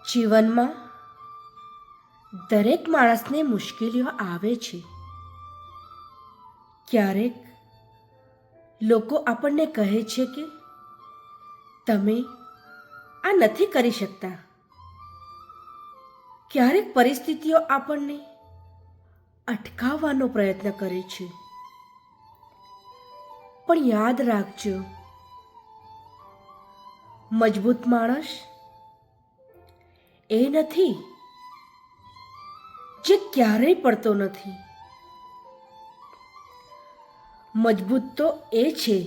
જીવનમાં દરેક માણસને મુશ્કેલીઓ આવે છે. ક્યારેક લોકો આપણને કહે છે કે તમે આ નથી કરી શકતા. ક્યારેક પરિસ્થિતિઓ આપણને અટકાવવાનો પ્રયત્ન કરે છે. પણ યાદ રાખજો, મજબૂત માણસ એ નથી જે ક્યારેય પડતો નથી. મજબૂત તો એ છે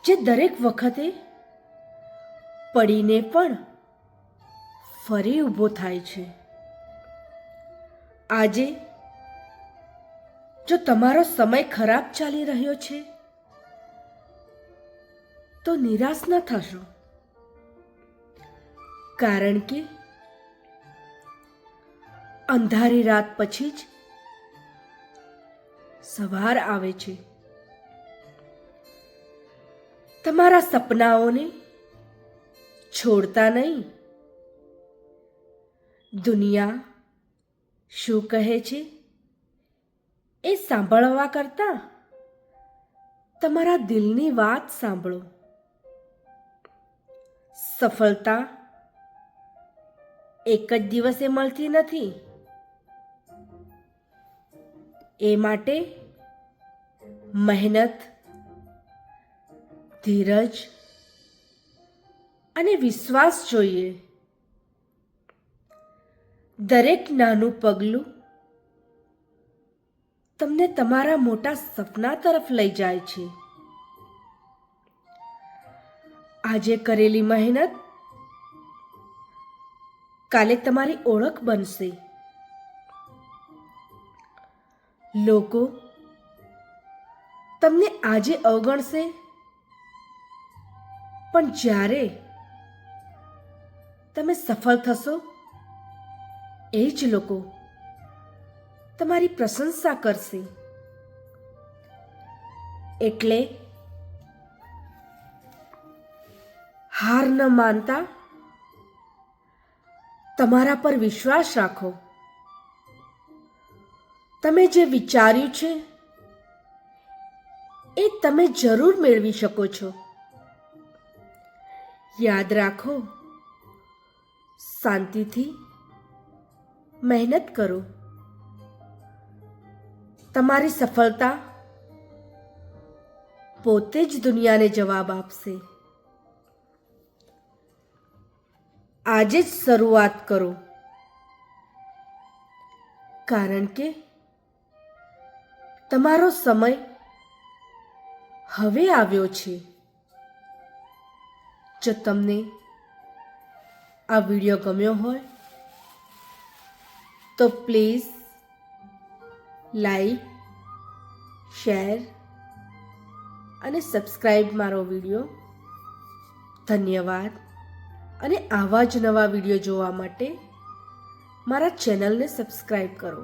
જે દરેક વખતે પડીને પણ ફરી ઊભો થાય છે. આજે જો તમારો સમય ખરાબ ચાલી રહ્યો છે તો નિરાશ ન થશો, કારણ કે અંધારી રાત પછી જ સવાર આવે છે. તમારા સપનાઓને છોડતા નહીં. દુનિયા શું કહે છે એ સાંભળવા કરતાં તમારા દિલની વાત સાંભળો. સફળતા એક જ દિવસે મળતી નથી. એ માટે મહેનત, ધીરજ અને વિશ્વાસ જોઈએ. દરેક નાનું પગલું તમને તમારા મોટા સપના તરફ લઈ જાય છે. આજે કરેલી મહેનત કાલે તમારી ઓળખ બનશે. લોકો તમને આજે અવગણશે, પણ જ્યારે તમે સફળ થશો એ જ લોકો તમારી પ્રશંસા કરશે. એટલે હાર ન માનતા તમારા પર વિશ્વાસ રાખો. તમે જે વિચાર્યું છે એ તમે જરૂર મેળવી શકો છો. યાદ રાખો, શાંતિથી મહેનત કરો. તમારી સફળતા પોતે જ દુનિયાને જવાબ આપશે. આજે જ શરૂઆત કરો, કારણ કે તમારો સમય હવે આવ્યો છે. જો તમને આ વિડીયો ગમ્યો હોય તો પ્લીઝ લાઈક, શેર અને સબસ્ક્રાઈબ મારો વિડીયો. ધન્યવાદ. અને આવા જ નવા વિડીયો જોવા માટે મારા ચેનલને સબસ્ક્રાઈબ કરો.